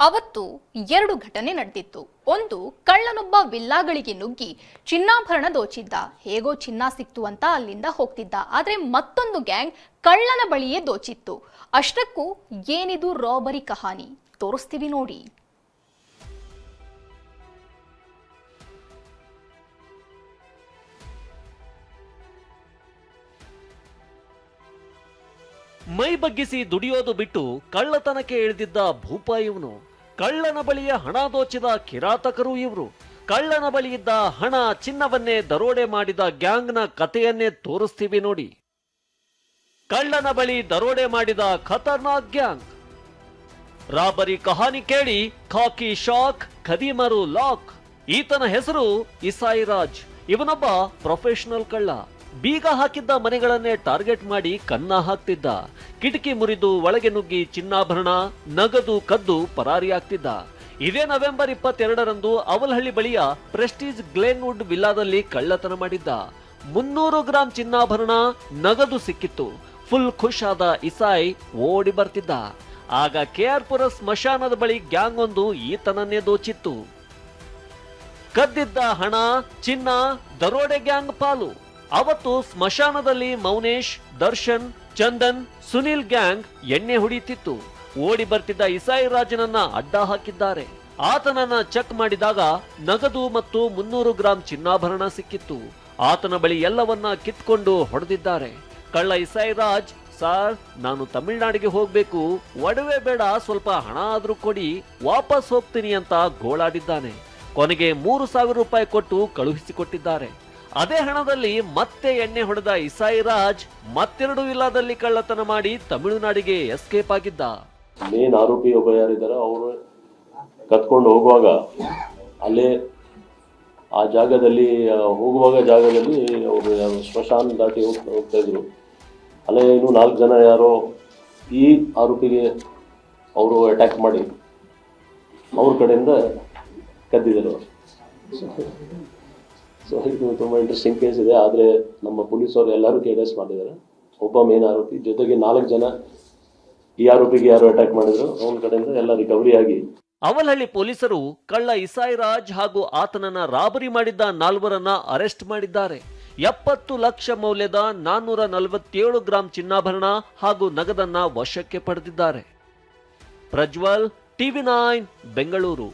ಅವತ್ತು ಎರಡು ಘಟನೆ ನಡೆದಿತ್ತು. ಒಂದು, ಕಳ್ಳನೊಬ್ಬ ವಿಲ್ಲಾಗಳಿಗೆ ನುಗ್ಗಿ ಚಿನ್ನಾಭರಣ ದೋಚಿದ್ದ. ಹೇಗೋ ಚಿನ್ನ ಸಿಕ್ತು ಅಂತ ಅಲ್ಲಿಂದ ಹೋಗ್ತಿದ್ದ. ಆದ್ರೆ ಮತ್ತೊಂದು ಗ್ಯಾಂಗ್ ಕಳ್ಳನ ಬಳಿಯೇ ದೋಚಿತ್ತು. ಅಷ್ಟಕ್ಕೂ ಏನಿದು ರಾಬರಿ ಕಹಾನಿ ತೋರಿಸ್ತೀವಿ ನೋಡಿ. ಮೈ ಬಗ್ಗಿಸಿ ದುಡಿಯೋದು ಬಿಟ್ಟು ಕಳ್ಳತನಕ್ಕೆ ಇಳಿದಿದ್ದ ಭೂಪ ಇವನು. ಕಳ್ಳನ ಬಳಿಯ ಹಣ ದೋಚಿದ ಕಿರಾತಕರು ಇವರು. ಕಳ್ಳನ ಬಳಿಯಿದ್ದ ಹಣ ಚಿನ್ನವನ್ನೇ ದರೋಡೆ ಮಾಡಿದ ಗ್ಯಾಂಗ್ನ ಕಥೆಯನ್ನೇ ತೋರಿಸ್ತೀವಿ ನೋಡಿ. ಕಳ್ಳನ ಬಳಿ ದರೋಡೆ ಮಾಡಿದ ಖತರ್ನಾಕ್ ಗ್ಯಾಂಗ್. ರಾಬರಿ ಕಹಾನಿ ಕೇಳಿ ಖಾಕಿ ಶಾಕ್, ಖದೀಮರು ಲಾಕ್. ಈತನ ಹೆಸರು ಇಸಾಯಿರಾಜ್. ಇವನೊಬ್ಬ ಪ್ರೊಫೆಷನಲ್ ಕಳ್ಳ. ಬೀಗ ಹಾಕಿದ್ದ ಮನೆಗಳನ್ನೇ ಟಾರ್ಗೆಟ್ ಮಾಡಿ ಕನ್ನ ಹಾಕ್ತಿದ್ದ. ಕಿಟಕಿ ಮುರಿದು ಒಳಗೆ ನುಗ್ಗಿ ಚಿನ್ನಾಭರಣ, ನಗದು ಕದ್ದು ಪರಾರಿಯಾಗ್ತಿದ್ದ. ಇದೇ ನವೆಂಬರ್ 22ರಂದು ಅವಲಹಳ್ಳಿ ಬಳಿಯ ಪ್ರೆಸ್ಟೀಜ್ ಗ್ಲೇನ್ವುಡ್ ವಿಲ್ಲಾದಲ್ಲಿ ಕಳ್ಳತನ ಮಾಡಿದ್ದ. 300 ಗ್ರಾಂ ಚಿನ್ನಾಭರಣ, ನಗದು ಸಿಕ್ಕಿತ್ತು. ಫುಲ್ ಖುಷ್ ಆದ ಇಸಾಯಿ ಓಡಿ ಬರ್ತಿದ್ದ. ಆಗ ಕೆಆರ್ಪುರ ಸ್ಮಶಾನದ ಬಳಿ ಗ್ಯಾಂಗ್ ಒಂದು ಈತನನ್ನೇ ದೋಚಿತ್ತು. ಕದ್ದಿದ್ದ ಹಣ, ಚಿನ್ನ ದರೋಡೆ ಗ್ಯಾಂಗ್ ಪಾಲು. ಅವತ್ತು ಸ್ಮಶಾನದಲ್ಲಿ ಮೌನೇಶ್, ದರ್ಶನ್, ಚಂದನ್, ಸುನಿಲ್ ಗ್ಯಾಂಗ್ ಎಣ್ಣೆ ಹೊಡೆಯುತ್ತಿತ್ತು. ಓಡಿ ಬರ್ತಿದ್ದ ಇಸಾಯಿರಾಜನನ್ನ ಅಡ್ಡ ಹಾಕಿದ್ದಾರೆ. ಆತನನ್ನ ಚೆಕ್ ಮಾಡಿದಾಗ ನಗದು ಮತ್ತು 300 ಗ್ರಾಂ ಚಿನ್ನಾಭರಣ ಸಿಕ್ಕಿತ್ತು. ಆತನ ಬಳಿ ಎಲ್ಲವನ್ನ ಕಿತ್ಕೊಂಡು ಹೊಡೆದಿದ್ದಾರೆ. ಕಳ್ಳ ಇಸಾಯಿರಾಜ್, ಸಾರ್, ನಾನು ತಮಿಳುನಾಡಿಗೆ ಹೋಗ್ಬೇಕು, ಒಡವೆ ಬೇಡ, ಸ್ವಲ್ಪ ಹಣ ಆದ್ರೂ ಕೊಡಿ, ವಾಪಸ್ ಹೋಗ್ತೀನಿ ಅಂತ ಗೋಳಾಡಿದ್ದಾನೆ. ಕೊನೆಗೆ 3,000 ರೂಪಾಯಿ ಕೊಟ್ಟು ಕಳುಹಿಸಿಕೊಟ್ಟಿದ್ದಾರೆ. ಅದೇ ಹಣದಲ್ಲಿ ಮತ್ತೆ ಎಣ್ಣೆ ಹೊಡೆದ ಇಸಾಯಿರಾಜ್ ಮತ್ತೆರಡು ವಿಲ್ಲಾದಲ್ಲಿ ಕಳ್ಳತನ ಮಾಡಿ ತಮಿಳುನಾಡಿಗೆ ಎಸ್ಕೇಪ್ ಆಗಿದ್ದ. ಮೇನ್ ಆರೋಪಿ ಒಬ್ಬ ಯಾರಿದ್ದಾರೆ, ಅವರು ಕತ್ಕೊಂಡು ಹೋಗುವಾಗ ಅಲ್ಲೇ ಆ ಜಾಗದಲ್ಲಿ ಅವರು ಸ್ಮಶಾನ ದಾಟಿ ಹೋಗ್ತಾ ಇದ್ರು. ಅಲ್ಲೇ ಇನ್ನು 4 ಜನ ಯಾರೋ ಈ ಆರೋಪಿಗೆ ಅವರು ಅಟ್ಯಾಕ್ ಮಾಡಿ ಅವ್ರ ಕಡೆಯಿಂದ ಕದ್ದಿದ್ದಾರೆ. ಸೊ ಇದು ತುಂಬ ಇಂಟ್ರೆಸ್ಟಿಂಗ್ ಕೇಸ್ ಇದೆ. ಆದರೆ ನಮ್ಮ ಪೊಲೀಸವರು ಎಲ್ಲರೂ ಕೇಸ್ ಮಾಡಿದ್ದಾರೆ. ಒಬ್ಬ ಮೇನ್ ಆರೋಪಿ ಜೊತೆಗೆ 4 ಜನ ಈ ಆರೋಪಿಗೆ ಯಾರು ಅಟ್ಯಾಕ್ ಮಾಡಿದ್ರು ಅವನ ಕಡೆಯಿಂದ ಎಲ್ಲ ರಿಕವರಿ ಆಗಿ. ಅವಲಹಳ್ಳಿ ಪೊಲೀಸರು ಕಳ್ಳ ಇಸಾಯಿರಾಜ್ ಹಾಗೂ ಆತನನ್ನ ರಾಬರಿ ಮಾಡಿದ್ದ 4ವರನ್ನ ಅರೆಸ್ಟ್ ಮಾಡಿದ್ದಾರೆ. 70 ಲಕ್ಷ ಮೌಲ್ಯದ 447 ಗ್ರಾಂ ಚಿನ್ನಾಭರಣ ಹಾಗೂ ನಗದನ್ನ ವಶಕ್ಕೆ ಪಡೆದಿದ್ದಾರೆ. ಪ್ರಜ್ವಲ್, TV9 ಬೆಂಗಳೂರು.